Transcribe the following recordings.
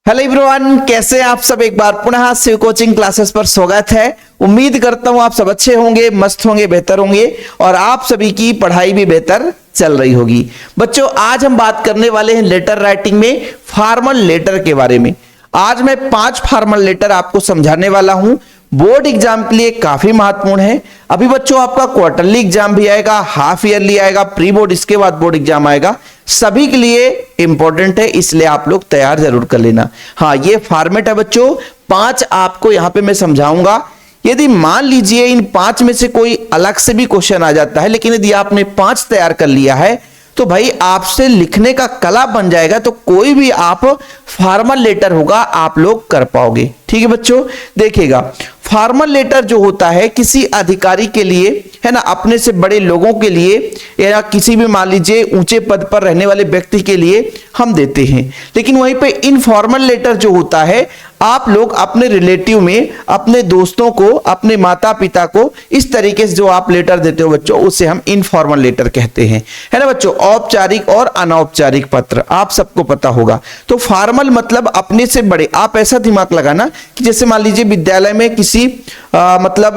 Hello everyone, कैसे आप सब। एक बार पुनः शिव कोचिंग क्लासेस पर स्वागत है। उम्मीद करता हूं आप सब अच्छे होंगे, मस्त होंगे, बेहतर होंगे और आप सभी की पढ़ाई भी बेहतर चल रही होगी। बच्चों, आज हम बात करने वाले हैं लेटर राइटिंग में फॉर्मल लेटर के बारे में। आज मैं 5 फॉर्मल लेटर आपको समझाने वाला हूं। बोर्ड एग्जाम के लिए काफी महत्वपूर्ण है। अभी बच्चों आपका क्वार्टरली एग्जाम भी आएगा, हाफ ईयरली आएगा, प्री बोर्ड, इसके बाद बोर्ड एग्जाम आएगा। सभी के लिए इंपॉर्टेंट है, इसलिए आप लोग तैयार जरूर कर लेना। हाँ, ये फॉर्मेट है बच्चों। 5 आपको यहां पे मैं समझाऊंगा। यदि मान लीजिए इन 5 में से कोई अलग से भी क्वेश्चन आ जाता है, लेकिन यदि आपने 5 तैयार कर लिया है तो भाई आपसे लिखने का कला बन जाएगा, तो कोई भी आप फॉर्मल लेटर होगा आप लोग कर पाओगे। ठीक है बच्चों, देखिएगा फॉर्मल लेटर जो होता है किसी अधिकारी के लिए, है ना, अपने से बड़े लोगों के लिए या किसी भी मान लीजिए ऊंचे पद पर रहने वाले व्यक्ति के लिए हम देते हैं। लेकिन वहीं पे इनफॉर्मल लेटर जो होता है आप लोग अपने रिलेटिव में, अपने दोस्तों को, अपने माता पिता को इस तरीके से जो आप लेटर देते हो बच्चों, उसे हम इनफॉर्मल लेटर कहते हैं, है ना बच्चों। औपचारिक और अनौपचारिक पत्र आप सबको पता होगा। तो फॉर्मल मतलब अपने से बड़े। आप ऐसा दिमाग लगाना कि जैसे मान लीजिए विद्यालय में किसी मतलब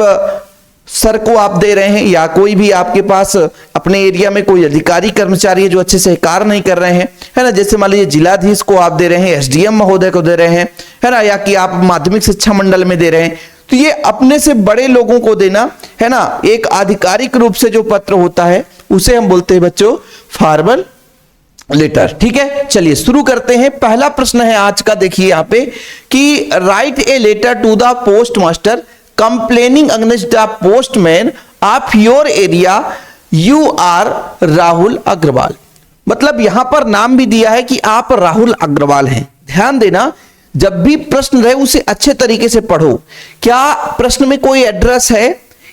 सर को आप दे रहे हैं, या कोई भी आपके पास अपने एरिया में कोई अधिकारी कर्मचारी है जो अच्छे से कार्य नहीं कर रहे हैं, है ना, जैसे मान लीजिए जिलाधीश को आप दे रहे हैं, एसडीएम महोदय को दे रहे हैं, है ना, या कि आप माध्यमिक शिक्षा मंडल में दे रहे हैं, तो ये अपने से बड़े लोगों को देना, है ना, एक आधिकारिक रूप से जो पत्र होता है उसे हम बोलते हैं बच्चों फॉर्मल लेटर। ठीक है, चलिए शुरू करते हैं। पहला प्रश्न है आज का, देखिए यहाँ पे कि write a letter to the post master complaining against the postman of your area, you are Rahul Agarwal. मतलब यहां पर नाम भी दिया है कि आप राहुल अग्रवाल हैं। ध्यान देना, जब भी प्रश्न रहे उसे अच्छे तरीके से पढ़ो। क्या प्रश्न में कोई एड्रेस है?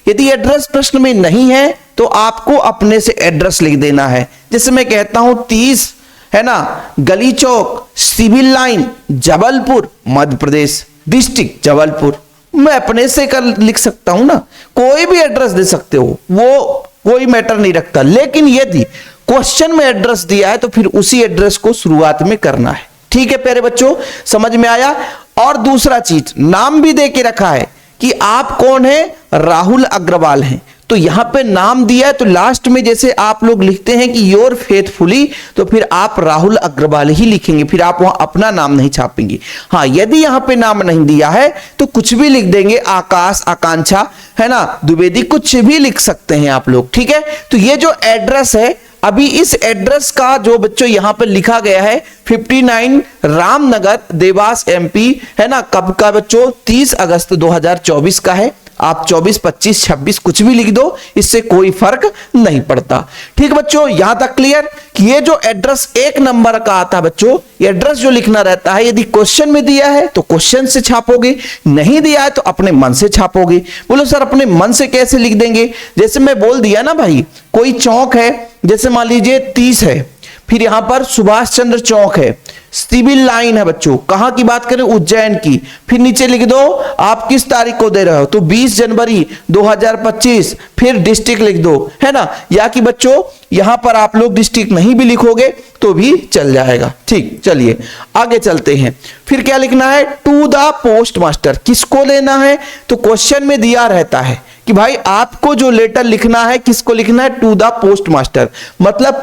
यदि एड्रेस प्रश्न में नहीं है तो आपको अपने से एड्रेस लिख देना है। जैसे मैं कहता हूं 30, है ना, गली चौक, civil line, Jabalpur, Madhya Pradesh, district Jabalpur. मैं अपने से कर लिख सकता हूं ना, कोई भी एड्रेस दे सकते हो, वो कोई मैटर नहीं रखता। लेकिन यदि क्वेश्चन में एड्रेस दिया है तो फिर उसी एड्रेस को शुरुआत में करना है। ठीक है प्यारे बच्चों, समझ में आया। और दूसरा चीज, नाम भी दे के रखा है कि आप कौन है, राहुल अग्रवाल हैं। तो यहां पे नाम दिया है, तो लास्ट में जैसे आप लोग लिखते हैं कि योर फेथफुली, तो फिर आप राहुल अग्रवाल ही लिखेंगे, फिर आप वहां अपना नाम नहीं छापेंगे। हाँ, यदि यहां पे नाम नहीं दिया है तो कुछ भी लिख देंगे, आकाश, आकांक्षा, है ना, द्विवेदी, कुछ भी लिख सकते हैं आप लोग। ठीक है, तो ये जो एड्रेस है, अभी इस एड्रेस का जो बच्चों यहां पर लिखा गया है 59 रामनगर, देवास, एमपी, है ना, कब का बच्चों, 30 अगस्त 2024 का है। आप 24, 25, 26 कुछ भी लिख दो, इससे कोई फर्क नहीं पड़ता। ठीक बच्चों, यहां तक क्लियर कि ये जो एड्रेस 1 नंबर का आता है बच्चों, ये एड्रेस जो लिखना रहता है, यदि क्वेश्चन में दिया है तो क्वेश्चन से छापोगे, नहीं दिया है तो अपने मन से छापोगे। बोलो सर अपने मन से कैसे लिख देंगे? जैसे मैं बोल दिया ना भाई, कोई चौक है, जैसे मान लीजिए 30 है, फिर यहां पर सुभाष चंद्र चौक है, सिविल लाइन है बच्चों, कहां की बात करें, उज्जैन की, फिर नीचे लिख दो आप किस तारीख को दे रहे हो, तो 20 जनवरी 2025, फिर डिस्ट्रिक्ट लिख दो, है ना, या कि बच्चों यहां पर आप लोग डिस्ट्रिक्ट नहीं भी लिखोगे तो भी चल जाएगा। ठीक, चलिए आगे चलते हैं। फिर क्या लिखना है, टू द पोस्ट मास्टर, किसको लेना है, तो क्वेश्चन में दिया रहता है कि भाई आपको जो लेटर लिखना है किसको लिखना है, टू द पोस्ट मास्टर, मतलब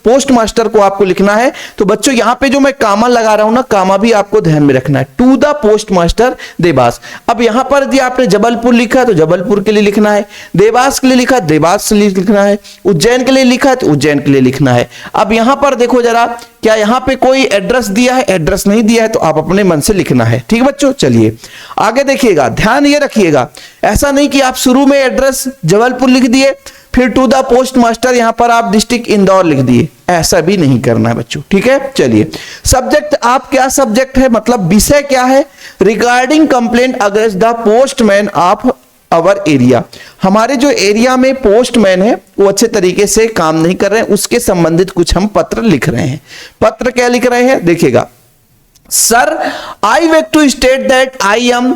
पोस्ट मास्टर को आपको लिखना है। तो बच्चों यहां पे जो मैं कामा लगा रहा हूं ना, कामा भी आपको ध्यान में रखना है, to the post master Dewas. अब यहां पर यदि आपने जबलपुर लिखा है तो जबलपुर के लिए लिखना है, देवास के लिए लिखा है देवास के लिए लिखना है, उज्जैन के लिए लिखा है तो उज्जैन के लिए लिखना है। अब यहां पर देखो जरा, क्या यहां पे कोई एड्रेस दिया है? एड्रेस नहीं दिया है तो आप अपने मन से लिखना है। ठीक बच्चों, चलिए आगे देखिएगा, ध्यान ये रखिएगा, ऐसा नहीं कि आप शुरू में एड्रेस जबलपुर लिख दिए, फिर टू द पोस्ट मास्टर यहां पर आप डिस्ट्रिक्ट इंदौर लिख दिए, ऐसा भी नहीं करना है बच्चों। ठीक है, चलिए सब्जेक्ट, आप क्या सब्जेक्ट है, मतलब विषय क्या है, regarding complaint against the postman of our area. हमारे जो एरिया में पोस्टमैन है वो अच्छे तरीके से काम नहीं कर रहे हैं, उसके संबंधित कुछ हम पत्र लिख रहे हैं। पत्र क्या लिख रहे हैं, देखिएगा, sir I beg to state that I am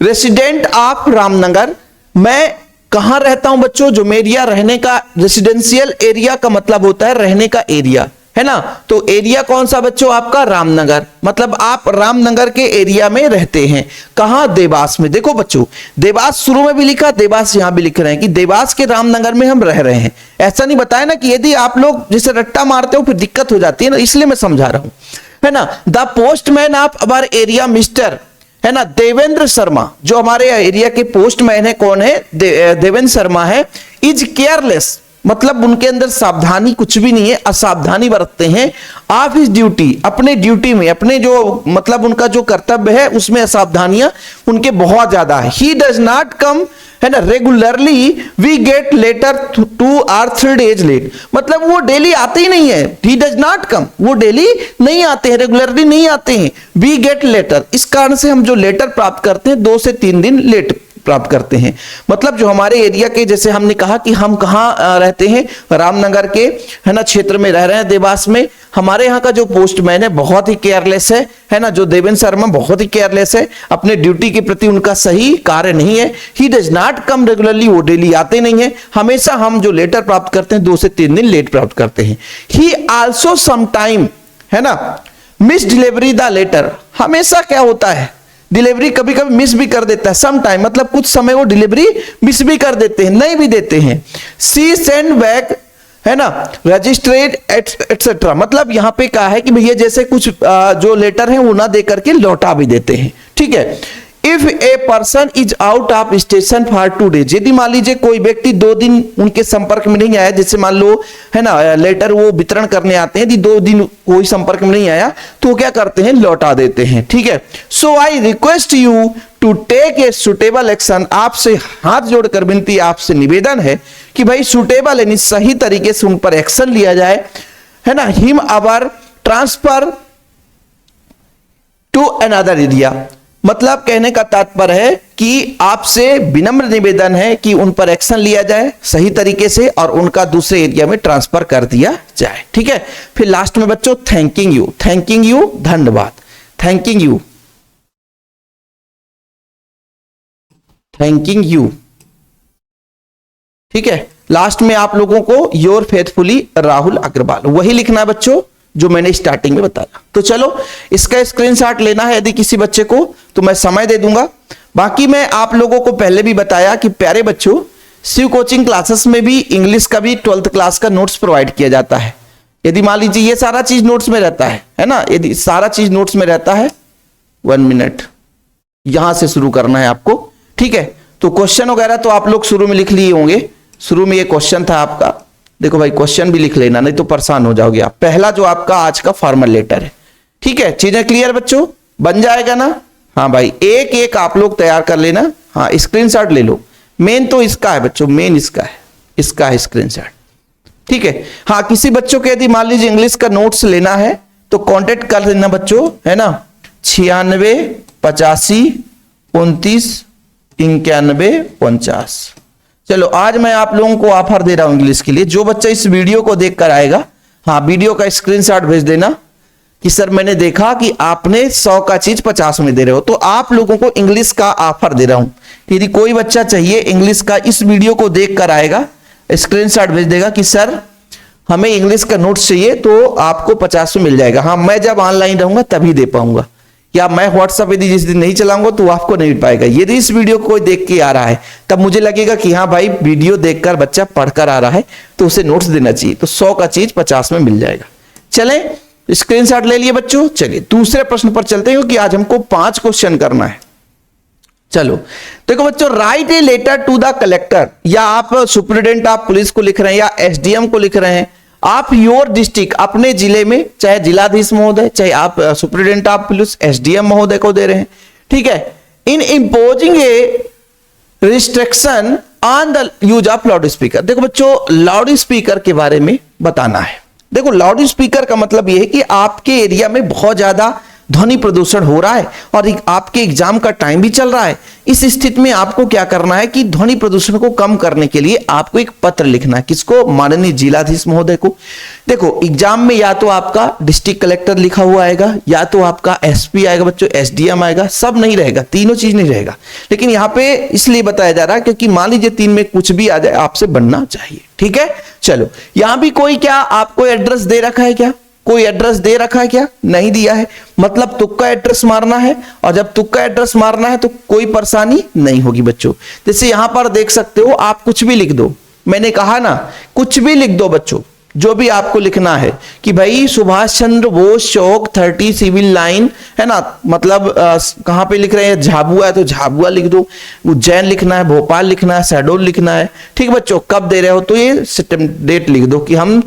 resident of Ramnagar. मैं कहां रहता हूं बच्चों, जो मेरिया रहने का, रेसिडेंशियल एरिया का मतलब होता है रहने का एरिया, है ना। तो एरिया कौन सा बच्चों आपका, रामनगर, मतलब आप रामनगर के एरिया में रहते हैं। कहां, देवास में। देखो बच्चों, देवास शुरू में भी लिखा, देवास यहां भी लिख रहे हैं कि देवास के रामनगर में हम रह रहे हैं। ऐसा नहीं बताया ना कि यदि आप लोग जैसे रट्टा मारते हो फिर दिक्कत हो जाती है ना, इसलिए मैं समझा रहा हूं, है ना। The postman of our area mister, है ना, देवेंद्र शर्मा, जो हमारे एरिया के पोस्टमैन है, कौन है, देवेंद्र शर्मा है, इज केयरलेस, मतलब उनके अंदर सावधानी कुछ भी नहीं है, असावधानी बरतते हैं। ऑफ हिज ड्यूटी, अपने ड्यूटी में, अपने जो मतलब उनका जो कर्तव्य है उसमें असावधानियां उनके बहुत ज्यादा है। ही डज नॉट कम, है ना, regularly we get letter 2 or 3 days late, मतलब वो डेली आते ही नहीं है। ही डज नॉट कम, वो डेली नहीं आते हैं, रेगुलरली नहीं आते हैं। वी गेट लेटर, इस कारण से हम जो लेटर प्राप्त करते हैं 2 से 3 दिन लेट प्राप्त करते हैं। मतलब जो हमारे एरिया के, जैसे हमने कहा कि हम कहाँ रहते हैं, रामनगर के, है ना, क्षेत्र में रह रहे हैं, देवास में। हमारे यहाँ का जो पोस्टमैन है बहुत ही केयरलेस है ना, जो देवेंद्र शर्मा बहुत ही केयरलेस है, अपने ड्यूटी के प्रति उनका सही कार्य नहीं है। He does not come regularly, वो डेली आते नहीं है, हमेशा हम जो लेटर प्राप्त करते हैं 2 से 3 दिन लेट प्राप्त करते हैं। ही आल्सो समटाइम, है ना, मिस डिलीवरी द लेटर, हमेशा क्या होता है, डिलीवरी कभी कभी मिस भी कर देता है। सम टाइम मतलब कुछ समय वो डिलीवरी मिस भी कर देते हैं, नहीं भी देते हैं। सी सेंड बैक, है ना, रजिस्ट्रेड एटसेट्रा, मतलब यहां पे कहा है कि भैया जैसे कुछ जो लेटर है वो ना दे करके लौटा भी देते हैं, ठीक है। If a person is out of station for 2 days, यदि मान लीजिए कोई व्यक्ति 2 दिन उनके संपर्क में नहीं आया, जैसे मान लो, है ना, लेटर वो वितरण करने आते हैं, यदि 2 दिन कोई संपर्क में नहीं आया तो क्या करते हैं, लौटा देते हैं, ठीक है। So I request you to take a suitable action, आपसे हाथ जोड़कर विनती, आपसे निवेदन है कि भाई सुटेबल यानी सही तरीके से उन पर एक्शन लिया जाए, है ना। Him our transfer to another area, मतलब कहने का तात्पर्य है कि आपसे विनम्र निवेदन है कि उन पर एक्शन लिया जाए सही तरीके से और उनका दूसरे एरिया में ट्रांसफर कर दिया जाए, ठीक है। फिर लास्ट में बच्चों थैंकिंग यू, धन्यवाद, थैंकिंग यू, ठीक है। लास्ट में आप लोगों को योर फेथफुली राहुल अग्रवाल, वही लिखना है बच्चों जो मैंने स्टार्टिंग में बताया। तो चलो इसका स्क्रीनशॉट लेना है यदि किसी बच्चे को, तो मैं समय दे दूंगा। बाकी मैं आप लोगों को पहले भी बताया कि प्यारे बच्चों, शिव कोचिंग क्लासेस में भी इंग्लिश का भी 12th क्लास का नोट्स प्रोवाइड किया जाता है। यदि मान लीजिए ये सारा चीज नोट्स में रहता है ना, यदि सारा चीज नोट्स में रहता है, 1 मिनट यहां से शुरू करना है आपको, ठीक है। तो क्वेश्चन वगैरह तो आप लोग शुरू में लिख लिए होंगे, शुरू में ये क्वेश्चन था आपका, देखो भाई क्वेश्चन भी लिख लेना नहीं तो परेशान हो जाओगे आप। पहला जो आपका आज का फॉर्मल लेटर है, ठीक है, चीजें क्लियर बच्चों, बन जाएगा ना। हाँ भाई, एक एक आप लोग तैयार कर लेना। हाँ, स्क्रीनशॉट ले लो, मेन तो इसका है बच्चों, मेन इसका है स्क्रीनशॉट, ठीक है। हाँ, किसी बच्चों के यदि मान लीजिए इंग्लिश का नोट्स लेना है तो कांटेक्ट कर लेना बच्चों, है ना, 96 85 29 91 49। चलो आज मैं आप लोगों को ऑफर दे रहा हूं इंग्लिश के लिए, जो बच्चा इस वीडियो को देखकर आएगा, हाँ, वीडियो का स्क्रीनशॉट भेज देना कि सर मैंने देखा कि आपने 100 का चीज 50 में दे रहे हो, तो आप लोगों को इंग्लिश का ऑफर दे रहा हूं। यदि कोई बच्चा चाहिए इंग्लिश का, इस वीडियो को देखकर आएगा, स्क्रीनशॉट भेज देगा कि सर हमें इंग्लिश का नोट्स चाहिए, तो आपको 50 में मिल जाएगा। हाँ, मैं जब ऑनलाइन रहूंगा तभी दे पाऊंगा, या मैं व्हाट्सएप यदि जिस दिन नहीं चलाऊंगा तो आपको नहीं मिल पाएगा। यदि इस वीडियो को कोई देख के आ रहा है तब मुझे लगेगा कि हाँ भाई वीडियो देखकर बच्चा पढ़कर आ रहा है तो उसे नोट्स देना चाहिए, तो 100 का चीज 50 में मिल जाएगा। चलें, स्क्रीनशॉट ले लिए बच्चों। चलिए दूसरे प्रश्न पर चलते हैं क्योंकि आज हमको 5 क्वेश्चन करना है। चलो देखो बच्चों, write a letter to the collector, या आप सुप्रिटेंडेंट ऑफ पुलिस को लिख रहे हैं या एसडीएम को लिख रहे हैं, आप योर डिस्ट्रिक्ट अपने जिले में, चाहे जिलाधीश महोदय, चाहे आप सुप्रिटेंडेंट ऑफ पुलिस एसडीएम महोदय को दे रहे हैं, ठीक है। In imposing a restriction on the use of loud speaker, देखो बच्चों लाउड स्पीकर के बारे में बताना है। देखो लाउड स्पीकर का मतलब यह है कि आपके एरिया में बहुत ज्यादा ध्वनि प्रदूषण हो रहा है और आपके एग्जाम का टाइम भी चल रहा है। इस स्थिति में आपको क्या करना है कि ध्वनि प्रदूषण को कम करने के लिए आपको एक पत्र लिखना है। किसको? माननीय जिलाधीश महोदय को। देखो एग्जाम में या तो आपका डिस्ट्रिक्ट कलेक्टर लिखा हुआ आएगा, या तो आपका एसपी आएगा बच्चों, एसडीएम आएगा, सब नहीं रहेगा, तीनों चीज नहीं रहेगा। लेकिन यहाँ पे इसलिए बताया जा रहा है क्योंकि मान लीजिए 3 में कुछ भी आ जाए, आपसे बनना चाहिए, ठीक है। चलो यहाँ भी कोई क्या आपको एड्रेस दे रखा है क्या? कोई एड्रेस दे रखा है क्या? नहीं दिया है, मतलब तुक्का एड्रेस मारना है। और जब तुक्का एड्रेस मारना है तो कोई परेशानी नहीं होगी बच्चों। जैसे यहां पर देख सकते हो, आप कुछ भी लिख दो, मैंने कहा ना कुछ भी लिख दो बच्चों, जो भी आपको लिखना है कि भाई सुभाष चंद्र बोस चौक 30 सिविल लाइन, है ना, मतलब कहां पे लिख रहे हैं, झाबुआ है तो झाबुआ लिख दो, उज्जैन लिखना है, भोपाल लिखना है, शहडोल लिखना है। ठीक बच्चों, कब दे रहे हो तो ये डेट लिख दो कि हम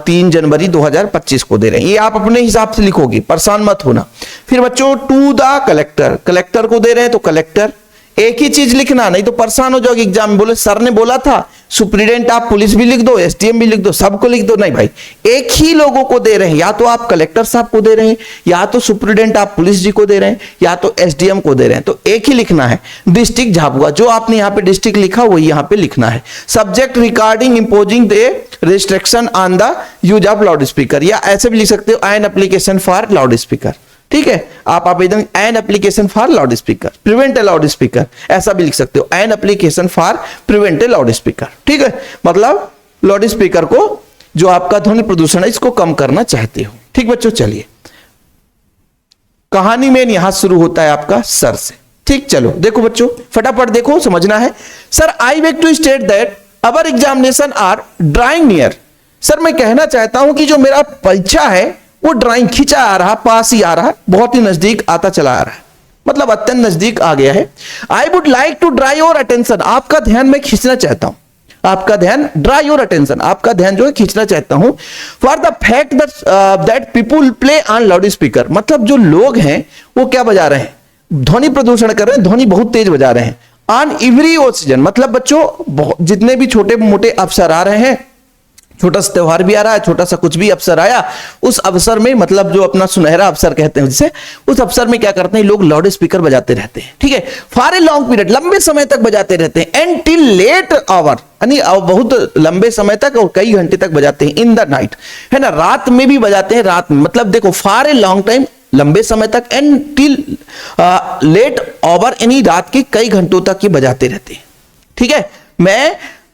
3 जनवरी 2025 को दे रहे हैं। ये आप अपने हिसाब से लिखोगे, परेशान मत होना। फिर बच्चों टू द कलेक्टर, कलेक्टर को दे रहे हैं तो कलेक्टर, एक ही चीज लिखना, नहीं तो परेशान हो जाओगे एग्जाम में। बोले सर ने बोला था सुप्रीडेंट आप पुलिस भी लिख दो, एसडीएम भी लिख दो, सबको लिख दो। नहीं भाई, एक ही लोगों को दे रहे हैं, या तो आप कलेक्टर साहब को दे रहे हैं, या तो सुप्रीडेंट आप पुलिस जी को दे रहे हैं, या तो एसडीएम को दे रहे हैं। तो एक ही लिखना है, डिस्ट्रिक्ट झाबुआ। जो आपने यहाँ पे डिस्ट्रिक्ट लिखा वही यहाँ पे लिखना है। Subject regarding imposing the restriction on the use of loud speaker, या ऐसे भी लिख सकते हो an application for loud speaker. ठीक है, आप आवेदन an application for loud speaker, prevent loud speaker, ऐसा भी लिख सकते हो, an application for prevent loud speaker. ठीक है, मतलब लाउड स्पीकर को जो आपका ध्वनि प्रदूषण है इसको कम करना चाहते हो। ठीक बच्चों, चलिए कहानी में यहां शुरू होता है आपका सर से। ठीक, चलो देखो बच्चों, फटाफट देखो, समझना है। Sir I beg to state that our examination are drawing near. Sir मैं कहना चाहता हूं कि जो मेरा परीक्षा है वो ड्राइंग खींचा आ रहा, पास ही आ रहा, बहुत ही नजदीक आता चला आ रहा है, मतलब अत्यंत नजदीक आ गया है। I would like to draw your attention, आपका ध्यान मैं खींचना चाहता हूं, आपका ध्यान, ड्राई योर अटेंशन, आपका ध्यान जो है खींचना चाहता हूं, for the fact that people play on loud speaker. मतलब जो लोग हैं वो क्या बजा रहे हैं, ध्वनि प्रदूषण कर रहे हैं, ध्वनि बहुत तेज बजा रहे हैं। ऑन एवरी ओकेजन, मतलब बच्चों जितने भी छोटे मोटे अवसर आ रहे हैं, छोटा सा त्योहार भी आ रहा है, छोटा सा कुछ भी अवसर आया, उस अवसर में, मतलब जो अपना सुनहरा अवसर कहते हैं जिसे, उस अवसर में क्या करते हैं लोग लाउड स्पीकर बजाते रहते हैं। ठीक है, फॉर ए लॉन्ग पीरियड, लंबे समय तक बजाते रहते हैं, एंड टिल लेट आवर, यानी बहुत लंबे समय तक और कई घंटे तक बजाते हैं। इन द नाइट, है ना, रात में भी बजाते हैं, रात में, मतलब देखो फॉर ए लॉन्ग टाइम, लंबे समय तक, एंड टिल लेट आवर, यानी रात के कई घंटों तक ये बजाते रहते हैं। ठीक है,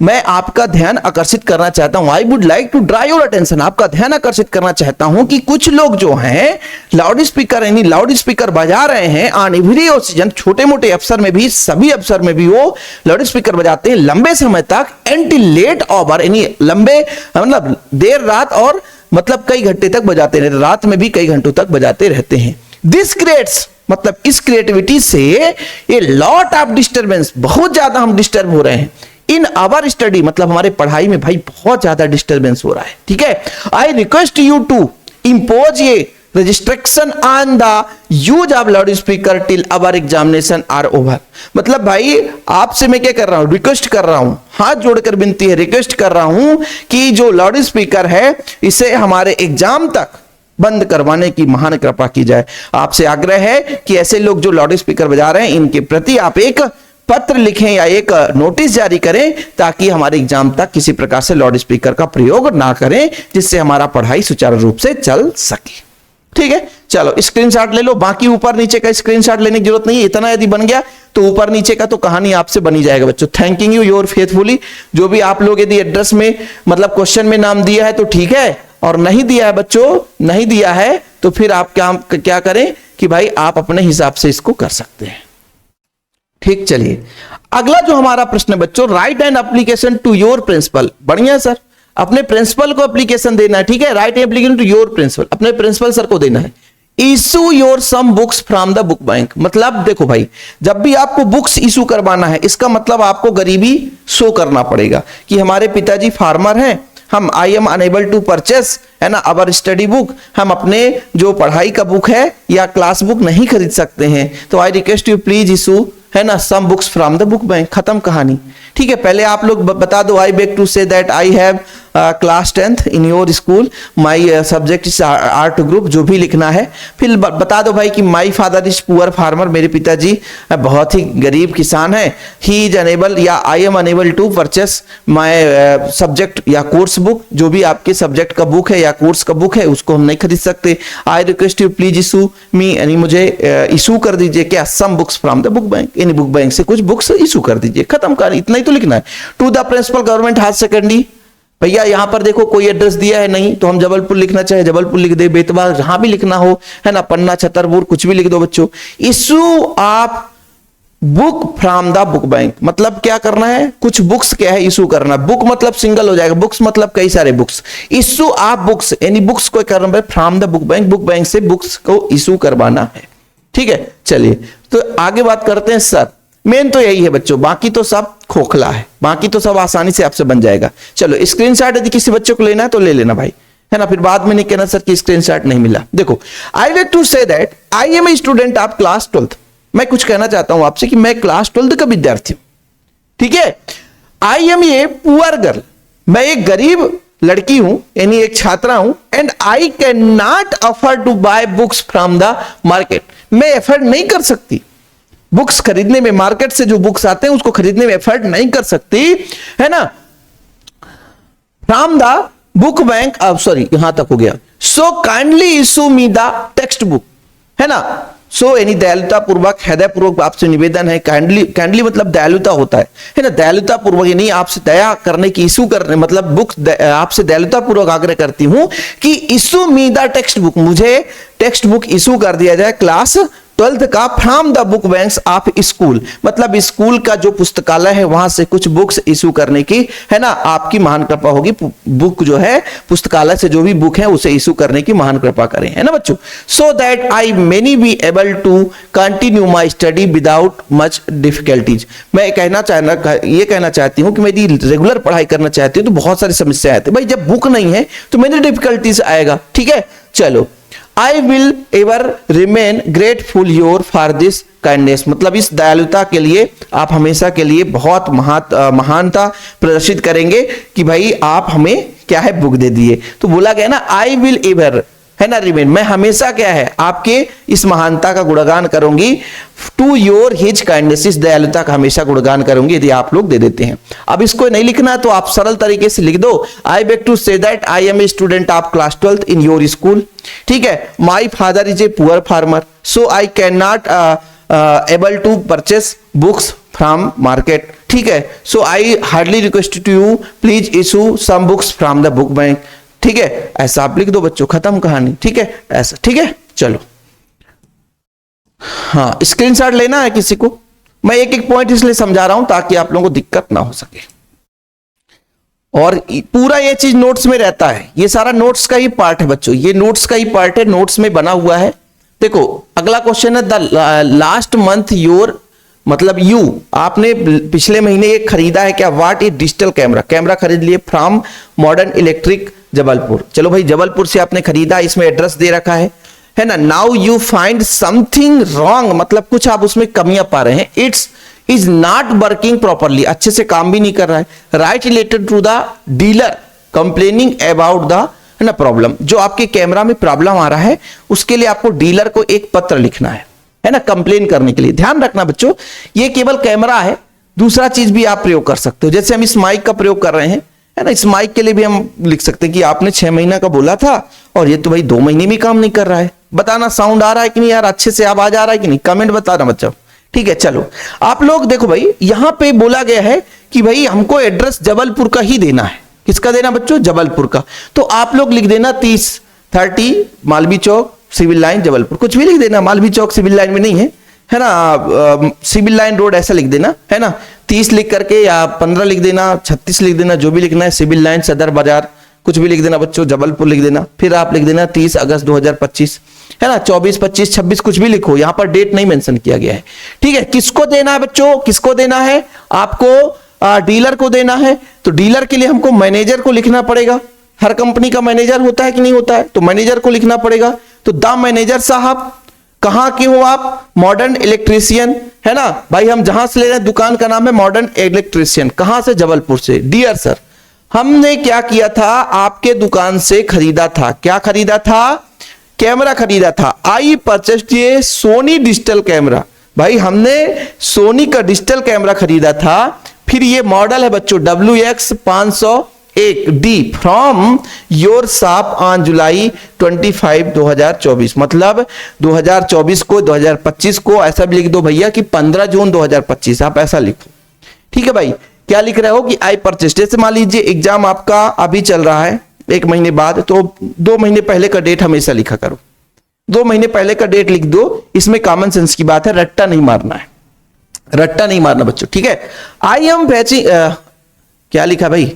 मैं आपका ध्यान आकर्षित करना चाहता हूं, I would like to draw your attention, आपका ध्यान आकर्षित करना चाहता हूं कि कुछ लोग जो हैं लाउड स्पीकर, यानी लाउड स्पीकर बजा रहे हैं ऑन एवरी ओकेजन, छोटे मोटे अवसर में भी, सभी अवसर में भी वो लाउड स्पीकर बजाते हैं लंबे समय तक, एंड लेट आवर, यानी लंबे मतलब देर रात, और मतलब कई घंटे तक बजाते रहते, रात में भी कई घंटों तक बजाते रहते हैं। दिस क्रिएट्स, मतलब इस क्रिएटिविटी से ए लॉट ऑफ डिस्टर्बेंस, बहुत ज्यादा हम डिस्टर्ब हो रहे हैं। इन आवर स्टडी, मतलब हमारे पढ़ाई में भाई बहुत ज्यादा डिस्टर्बेंस हो रहा है। ठीक है, I request you to impose ये restriction on the use of loud speaker till our examination are over. मतलब भाई आपसे मैं क्या कर रहा हूं, रिक्वेस्ट कर रहा हूं, हाथ जोड़कर विनती है, रिक्वेस्ट कर रहा हूं कि जो लाउड स्पीकर है इसे हमारे एग्जाम तक बंद करवाने की महान कृपा की जाए। आपसे आग्रह है कि ऐसे लोग जो लाउड स्पीकर बजा रहे हैं इनके प्रति आप एक पत्र लिखें या एक नोटिस जारी करें, ताकि हमारे एग्जाम तक किसी प्रकार से लाउड स्पीकर का प्रयोग ना करें, जिससे हमारा पढ़ाई सुचारू रूप से चल सके। ठीक है, चलो स्क्रीनशॉट ले लो, बाकी ऊपर नीचे का स्क्रीनशॉट लेने की जरूरत नहीं है, इतना यदि बन गया तो ऊपर नीचे का तो कहानी आपसे बनी जाएगा बच्चों। थैंकिंग यू योर फेथफुली, जो भी आप लोग यदि एड्रेस में, मतलब क्वेश्चन में नाम दिया है तो ठीक है, और नहीं दिया है बच्चों, नहीं दिया है तो फिर आप क्या करें कि भाई आप अपने हिसाब से इसको कर सकते हैं। ठीक, चलिए अगला जो हमारा प्रश्न है बच्चों, write an application to your principal. बढ़िया सर, अपने प्रिंसिपल को एप्लीकेशन देना है। ठीक है, write application to your principal, अपने प्रिंसिपल सर को देना है। Issue your some books from the book bank, मतलब देखो भाई, जब भी आपको बुक्स इशू करवाना है, इसका मतलब आपको गरीबी शो करना पड़ेगा कि हमारे पिताजी फार्मर हैं, हम I am unable to purchase, है ना, अवर स्टडी बुक, हम अपने जो पढ़ाई का बुक है या क्लास बुक नहीं खरीद सकते हैं, तो I request you please issue, है ना, some books from the book bank. खत्म कहानी। ठीक है, पहले आप लोग बता दो, I beg to say that I have class 10th in your school, my subject is art group, जो भी लिखना है। फिर बता दो भाई कि my father is poor farmer, मेरे पिताजी बहुत ही गरीब किसान है। ही इज अनेबल या I am unable to purchase my subject या कोर्स बुक, जो भी आपके सब्जेक्ट का बुक है या कोर्स का बुक है उसको हम नहीं खरीद सकते। I request you please issue me, यानी मुझे इशू कर दीजिए क्या, some books from the book bank, इन बुक बैंक से कुछ बुक्स इशू कर दीजिए। खत्म कर, इतना ही तो लिखना है। To the principal government higher secondary भैया यहाँ पर देखो कोई एड्रेस दिया है नहीं, तो हम जबलपुर लिखना चाहे जबलपुर लिख दे, बेतवा जहां भी लिखना हो, है ना, पन्ना, छतरपुर, कुछ भी लिख दो बच्चों। इशू आप book from the book bank, मतलब क्या करना है, कुछ बुक्स क्या है इशू करना। बुक मतलब सिंगल हो जाएगा, बुक्स मतलब कई सारे बुक्स। इशू आप बुक्स यानी बुक्स को करना है from the book bank, book bank से बुक्स को इशू करवाना है। ठीक है, चलिए तो आगे बात करते हैं सर। मेन तो यही है बच्चों, बाकी तो सब खोखला है, बाकी तो सब आसानी से आपसे बन जाएगा। चलो स्क्रीनशॉट यदि किसी बच्चों को लेना है तो ले लेना भाई, है ना, फिर बाद में नहीं कहना सर कि स्क्रीनशॉट नहीं मिला। देखो, I want to say that I am a student of class 12। मैं कुछ कहना चाहता हूं आपसे कि मैं क्लास 12 का विद्यार्थी हूं। ठीक है, I am a poor girl, मैं एक गरीब लड़की हूं यानी एक छात्रा हूं। And I can not afford to buy books from the market, मैं एफर्ड नहीं कर सकती बुक्स खरीदने में, मार्केट से जो बुक्स आते हैं उसको खरीदने में एफर्ट नहीं कर सकती, है ना। फ्रॉम द बुक बैंक, अब सॉरी यहां तक हो गया। So kindly issue me the text book, है ना। सो यानी दयालुता पूर्वक, हृदय पूर्वक आपसे निवेदन है। काइंडली, काइंडली मतलब दयालुता होता है ना, दयालुता पूर्वक यानी आपसे दया करने की, इशू करने मतलब बुक्स, आपसे दयालुता पूर्वक आग्रह करती हूं कि issue me the text book, मुझे टेक्स्ट बुक इशू कर दिया जाए क्लास 12th का from the book banks of school, मतलब स्कूल का जो पुस्तकालय है वहां से कुछ बुक्स इशू करने की, है ना, आपकी महान कृपा होगी। बुक जो है पुस्तकालय से जो भी बुक है उसे इशू करने की महान कृपा करें, है ना बच्चों। So that I many be able to continue my study without much difficulties, मैं ये कहना चाहती हूँ कि मैं यदि रेगुलर पढ़ाई करना चाहती हूँ तो बहुत सारी समस्याएं आती है भाई, जब बुक नहीं है तो मेरी डिफिकल्टीज आएगा। ठीक है, चलो। I will ever remain grateful your for this kindness, मतलब इस दयालुता के लिए आप हमेशा के लिए बहुत महानता प्रदर्शित करेंगे कि भाई आप हमें क्या है बुक दे दिए। तो बोला गया ना I will ever, है ना, रिमेन, मैं हमेशा क्या है आपके इस महानता का गुणगान करूंगी। टू योर हिज काइंडनेस, इस दयालुता का हमेशा गुणगान करूंगी यदि आप लोग दे देते हैं। अब इसको नहीं लिखना तो आप सरल तरीके से लिख दो, I beg to say that I am a student of class 12 in your school. ठीक है, my father is a poor farmer, so I can not able to purchase books from market. ठीक है, so I hardly request to you please issue some books from the book bank. ठीक है, ऐसा आप लिख दो बच्चों, खत्म कहानी। ठीक है, ऐसा ठीक है, चलो। हाँ, स्क्रीनशॉट लेना है किसी को, मैं एक एक पॉइंट इसलिए समझा रहा हूं ताकि आप लोगों को दिक्कत ना हो सके। और पूरा ये चीज नोट्स में रहता है, ये सारा नोट्स का ही पार्ट है बच्चों, ये नोट्स का ही पार्ट है, नोट्स में बना हुआ है। देखो अगला क्वेश्चन है, द लास्ट मंथ योर, मतलब यू, आपने पिछले महीने एक खरीदा है क्या, what is digital camera, camera खरीद लिए फ्रॉम मॉडर्न इलेक्ट्रिक जबलपुर। चलो भाई जबलपुर से आपने खरीदा, इसमें एड्रेस दे रखा है ना। Now you find something wrong, मतलब कुछ आप उसमें कमियां पा रहे हैं। It's is not working properly, अच्छे से काम भी नहीं कर रहा है। Write related to the dealer complaining about the, है ना, प्रॉब्लम, जो आपके कैमरा में प्रॉब्लम आ रहा है उसके लिए आपको डीलर को एक पत्र लिखना है ना, कंप्लेन करने के लिए। ध्यान रखना बच्चों, ये केवल कैमरा है, दूसरा चीज भी आप प्रयोग कर सकते हो। जैसे हम इस माइक का प्रयोग कर रहे हैं, है ना, इस माइक के लिए भी हम लिख सकते हैं कि आपने 6 महीना का बोला था और ये तो भाई 2 महीने में काम नहीं कर रहा है। बताना साउंड आ रहा है कि नहीं यार, अच्छे से आवाज आ रहा है कि नहीं, कमेंट बताना बच्चों। ठीक है, चलो आप लोग देखो भाई, यहां पे बोला गया है कि भाई हमको एड्रेस जबलपुर का ही देना है। किसका देना बच्चों, जबलपुर का। तो आप लोग लिख देना 30 मालवी चौक सिविल लाइन जबलपुर, कुछ भी लिख देना, मालवी चौक सिविल लाइन में नहीं है ना, सिविल लाइन रोड ऐसा लिख देना, है ना। 30 लिख करके या 15 लिख देना, 36 लिख देना, जो भी लिखना है, सिविल लाइन सदर बाजार, कुछ भी लिख देना बच्चों, जबलपुर लिख देना। फिर आप लिख देना 30 अगस्त 2025, है ना, 24, 25, 26 कुछ भी लिखो, यहां पर डेट नहीं मेंशन किया गया है। ठीक है, किसको देना है बच्चों, किसको देना है आपको, डीलर को देना है। तो डीलर के लिए हमको मैनेजर को लिखना पड़ेगा, हर कंपनी का मैनेजर होता है कि नहीं होता है, तो मैनेजर को लिखना पड़ेगा। तो द मैनेजर साहब, कहां के हो आप, मॉडर्न इलेक्ट्रीशियन, है ना भाई, हम जहां से ले रहे हैं दुकान का नाम है मॉडर्न इलेक्ट्रीशियन, कहां से, जबलपुर से। डियर सर, हमने क्या किया था, आपके दुकान से खरीदा था, क्या खरीदा था, कैमरा खरीदा था। आई परचेस्ड ये सोनी डिजिटल कैमरा, भाई हमने सोनी का डिजिटल कैमरा खरीदा था। फिर ये मॉडल है बच्चों WX501D from your shop on July 25, 2024, मतलब 2024 को, 2025 को, ऐसा भी लिख दो भैया कि 15 जून 2025, आप ऐसा लिखो। ठीक है भाई, क्या लिख रहे हो कि आई परचेस्ड। जैसे मान लीजिए एग्जाम आपका अभी चल रहा है 1 महीने बाद, तो 2 महीने पहले का डेट हमेशा लिखा करो। 2 महीने पहले का डेट लिख दो, इसमें कॉमन सेंस की बात है, रट्टा नहीं मारना है, रट्टा नहीं मारना बच्चों, ठीक है। आई एम फेचिंग, क्या लिखा भाई,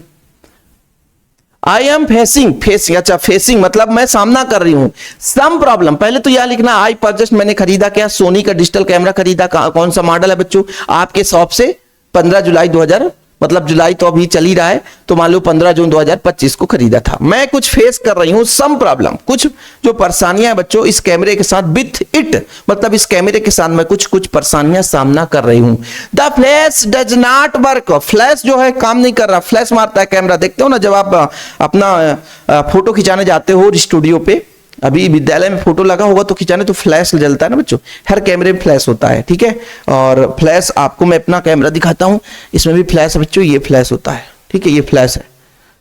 आई एम फेसिंग, अच्छा फेसिंग मतलब मैं सामना कर रही हूं सम प्रॉब्लम। पहले तो यह लिखना आई परचेस्ड, मैंने खरीदा क्या, सोनी का डिजिटल कैमरा खरीदा। कौन सा मॉडल है बच्चों, आपके शॉप से 15 जुलाई 2000, मतलब जुलाई तो अभी चल ही रहा है, तो मान लो 15 जून 2025 को खरीदा था। मैं कुछ फेस कर रही हूं सम प्रॉब्लम, कुछ जो परेशानियां बच्चों इस कैमरे के साथ, विथ इट मतलब इस कैमरे के साथ मैं कुछ परेशानियां सामना कर रही हूं। The flash does not work, flash जो है काम नहीं कर रहा, फ्लैश मारता है कैमरा। देखते हो ना जब आप अपना फोटो खिंचाने जाते हो स्टूडियो पे, अभी विद्यालय में फोटो लगा होगा तो खिंचाने तो फ्लैश जलता है ना बच्चों, हर कैमरे में फ्लैश होता है, ठीक है। और फ्लैश आपको मैं अपना कैमरा दिखाता हूं, इसमें भी फ्लैश है बच्चों, ये फ्लैश होता है, ठीक है, ये फ्लैश है,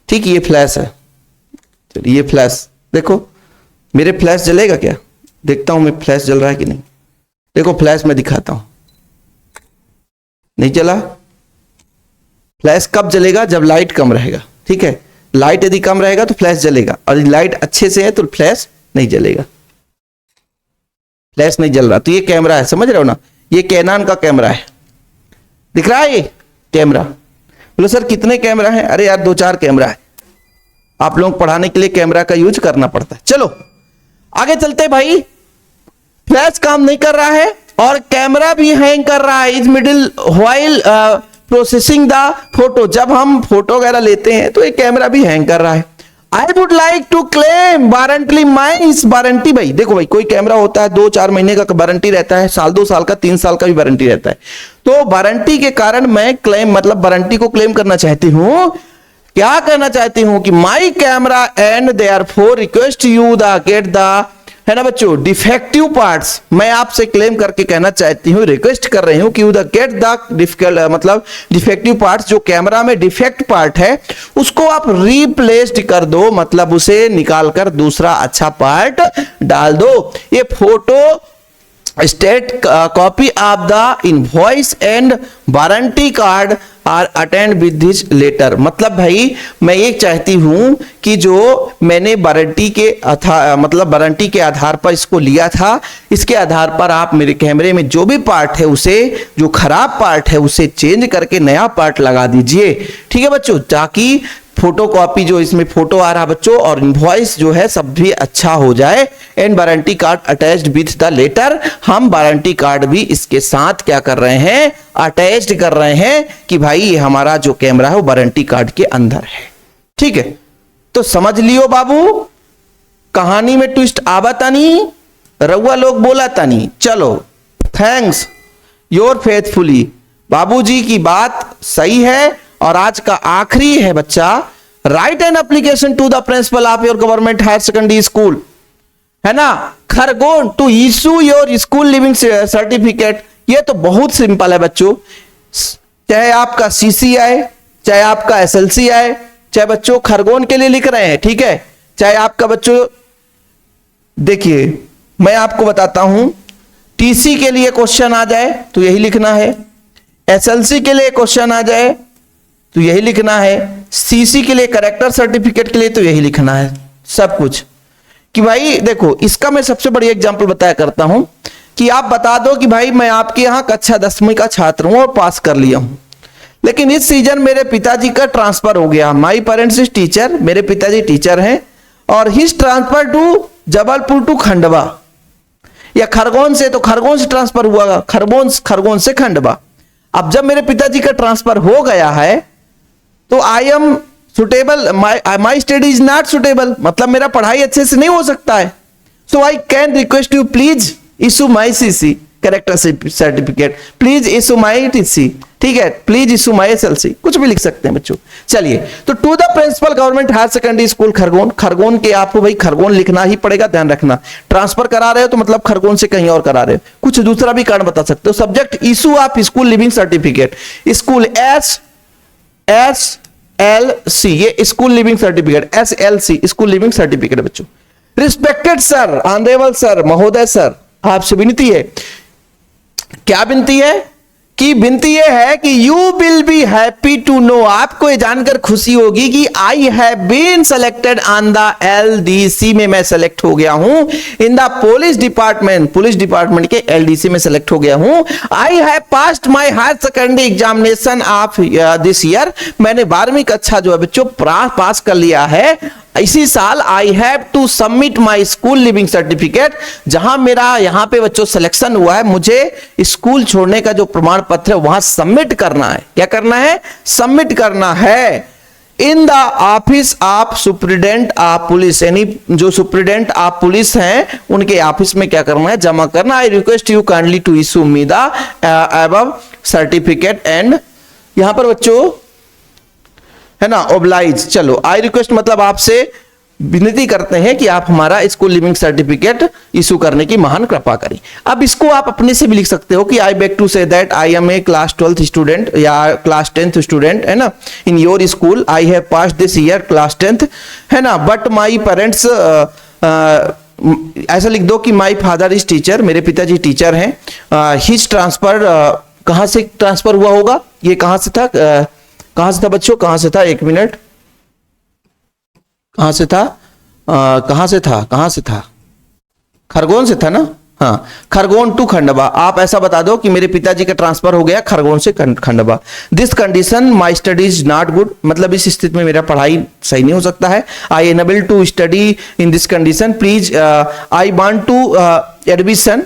ठीक है, ये फ्लैश है। चलिए ये फ्लैश देखो, मेरे फ्लैश जलेगा क्या, देखता हूं मैं फ्लैश जल रहा है कि नहीं। देखो फ्लैश मैं दिखाता हूं, नहीं चला। फ्लैश कब जलेगा, जब लाइट कम रहेगा, ठीक है। लाइट यदि कम रहेगा तो फ्लैश जलेगा, और लाइट अच्छे से है तो फ्लैश नहीं जलेगा, फ्लैश नहीं जल रहा। तो ये कैमरा है, समझ रहे हो ना, ये कैनन का कैमरा है, दिख रहा है ये कैमरा। बोलो सर कितने कैमरा है, अरे यार 2-4 कैमरा है, आप लोग पढ़ाने के लिए कैमरा का यूज करना पड़ता है। चलो आगे चलते भाई, फ्लैश काम नहीं कर रहा है और कैमरा भी हैंग कर रहा है, is middle while processing the photo. जब हम फोटो वगैरह लेते हैं तो ये कैमरा भी हैंग कर रहा है। I would like to claim warranty my, इस वारंटी, भाई देखो भाई कोई कैमरा होता है 2-4 महीने का वारंटी रहता है, साल 2 साल का 3 साल का भी वारंटी रहता है। तो वारंटी के कारण मैं क्लेम मतलब वारंटी को क्लेम करना चाहती हूं, क्या करना चाहती हूं कि my camera and therefore request you the get the, है ना बच्चों, डिफेक्टिव पार्ट्स। मैं आपसे क्लेम करके कहना चाहती हूँ, रिक्वेस्ट कर रही हूँ कि द गेट द डिफिकल्ट मतलब डिफेक्टिव पार्ट्स, जो कैमरा में डिफेक्ट पार्ट है उसको आप रिप्लेस्ड कर दो, मतलब उसे निकाल कर दूसरा अच्छा पार्ट डाल दो। ये photo state copy of the invoice and warranty card are attend with this letter. मतलब भाई मैं ये चाहती हूं कि जो मैंने वारंटी के मतलब वारंटी के आधार पर इसको लिया था, इसके आधार पर आप मेरे कैमरे में जो भी पार्ट है उसे, जो खराब पार्ट है उसे चेंज करके नया पार्ट लगा दीजिए, ठीक है बच्चों, ताकि फोटो कॉपी जो इसमें फोटो आ रहा बच्चों और इनवॉइस जो है सब भी अच्छा हो जाए। And warranty card attached with the letter, हम वारंटी कार्ड भी इसके साथ क्या कर रहे हैं, अटैच्ड कर रहे हैं कि भाई ये हमारा जो कैमरा है वो वारंटी कार्ड के अंदर है, ठीक है। तो समझ लियो बाबू, कहानी में ट्विस्ट आवतानी, रउआ लोग बोला तानी। चलो थैंक्स योर फेथफुली, बाबूजी की बात सही है। और आज का आखिरी है बच्चा, write an application to the principal of your government higher secondary school, है ना, Khargone, to issue your school living certificate. ये तो बहुत सिंपल है बच्चों, चाहे आपका सीसी आए, चाहे आपका एसएलसी आए, चाहे बच्चों खरगोन के लिए लिख रहे हैं, ठीक है, चाहे आपका बच्चों, देखिए मैं आपको बताता हूं, टीसी के लिए क्वेश्चन आ जाए तो यही लिखना है, एसएलसी के लिए क्वेश्चन आ जाए तो यही लिखना है, सीसी के लिए कैरेक्टर सर्टिफिकेट के लिए तो यही लिखना है, सब कुछ। कि भाई देखो इसका मैं सबसे बड़ी एग्जांपल बताया करता हूं कि आप बता दो कि भाई मैं आपके यहां कक्षा 10वीं का छात्र हूं और पास कर लिया हूं, लेकिन इस सीजन मेरे पिताजी का ट्रांसफर हो गया, माई पेरेंट्स इज टीचर, मेरे पिताजी टीचर हैं, और his transfer to Jabalpur to Khandwa, या खरगोन से, तो खरगोन से ट्रांसफर हुआ, खरगोन से खंडवा। अब जब मेरे पिताजी का ट्रांसफर हो गया है तो I am suitable, my study is not suitable, मतलब मेरा पढ़ाई अच्छे से नहीं हो सकता है। So I can request you please issue my CC character certificate, please issue my TC, ठीक है, प्लीज इशू माई एसएलसी, कुछ भी लिख सकते हैं बच्चों। चलिए तो to the principal government higher secondary school Khargone, Khargone के आपको भाई खरगोन लिखना ही पड़ेगा, ध्यान रखना। ट्रांसफर करा रहे हो तो मतलब खरगोन से कहीं और करा रहे हो, कुछ दूसरा भी कारण बता सकते हो। Subject issue of school living certificate, school SLC, ये school living certificate, SLC school living certificate बच्चों। रिस्पेक्टेड सर, ऑनरेबल सर, महोदय सर, आपसे विनती है, क्या विनती है कि विनती ये है कि you will be happy to know, आपको ये जानकर खुशी होगी कि I have been selected on the LDC में मैं सेलेक्ट हो गया हूं, इन द पुलिस डिपार्टमेंट के LDC में सेलेक्ट हो गया हूं। I have passed my higher secondary examination of this year, मैंने 12वीं कक्षा जो है बच्चों पास कर लिया है इसी साल। I have to submit my school living certificate, जहां मेरा यहां पे बच्चों सिलेक्शन हुआ है, मुझे स्कूल छोड़ने का जो प्रमाण पत्र है वहां सबमिट करना है। क्या करना है? सबमिट करना है in the office of superintendent of police, यानी जो सुप्रिटेंडेंट ऑफ पुलिस हैं उनके ऑफिस में क्या करना है? जमा करना। I request you kindly to issue me the above certificate and, यहां पर बच्चों है ना ओब्लाइज, चलो आई रिक्वेस्ट मतलब आपसे विनती करते हैं कि आप हमारा स्कूल लिविंग सर्टिफिकेट इशू करने की महान कृपा करें। अब इसको आप अपने से भी लिख सकते हो कि I beg to say that I am a class 12th student या क्लास 10th स्टूडेंट, है ना, in your school. I have passed this year class 10th, है ना, बट माई पेरेंट्स, ऐसा लिख दो कि माई फादर इज टीचर, मेरे पिताजी टीचर हैं। हिज ट्रांसफर, कहां से ट्रांसफर हुआ होगा? ये कहां से था? कहां से था बच्चों? कहां से था? एक मिनट, कहां से था? कहां से था? खरगोन से था ना? हाँ, खरगोन टू खंडवा। आप ऐसा बता दो कि मेरे पिताजी का ट्रांसफर हो गया खरगोन से Khandwa. This condition my study is not good, मतलब इस स्थिति में मेरा पढ़ाई सही नहीं हो सकता है। I enable to study in this condition, please I want to admission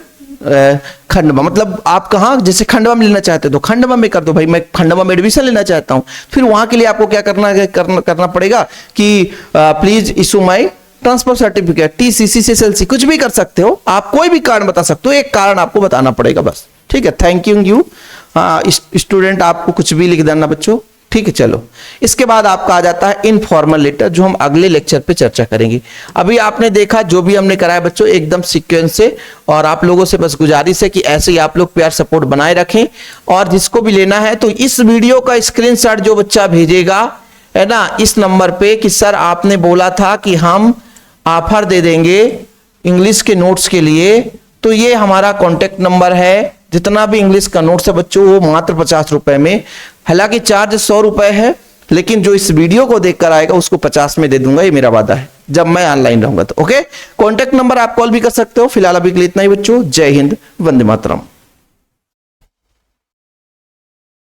Khandwa, मतलब आप कहाँ, जैसे खंडवा में लेना चाहते हो तो खंडवा में कर दो भाई, मैं खंडवा में एडमिशन लेना चाहता हूं। फिर वहां के लिए आपको क्या करना पड़ेगा कि please issue my transfer certificate, TCC से SLC, कुछ भी कर सकते हो आप, कोई भी कारण बता सकते हो, एक कारण आपको बताना पड़ेगा बस, ठीक है। थैंक यू स्टूडेंट, आपको कुछ भी लिख देना बच्चों, ठीक है। चलो, इसके बाद आपका आ जाता है इनफॉर्मल लेटर, जो हम अगले लेक्चर पे चर्चा करेंगे। अभी आपने देखा जो भी हमने कराया बच्चों एकदम सीक्वेंस से, और आप लोगों से बस गुजारिश है कि ऐसे ही आप लोग प्यार सपोर्ट बनाए रखें। और जिसको भी लेना है तो इस वीडियो का स्क्रीनशॉट जो बच्चा भेजेगा, है ना, इस नंबर पे कि सर आपने बोला था कि हम ऑफर दे देंगे इंग्लिश के नोट्स के लिए, तो ये हमारा कॉन्टेक्ट नंबर है। जितना भी इंग्लिश का नोट्स है बच्चों वो मात्र 50 रुपए में, हालांकि चार्ज 100 रुपए है, लेकिन जो इस वीडियो को देखकर आएगा उसको 50 में दे दूंगा, ये मेरा वादा है, जब मैं ऑनलाइन रहूंगा तो। ओके, कॉन्टेक्ट नंबर आप कॉल भी कर सकते हो। फिलहाल अभी के लिए इतना ही बच्चों, जय हिंद, वंदे मातरम।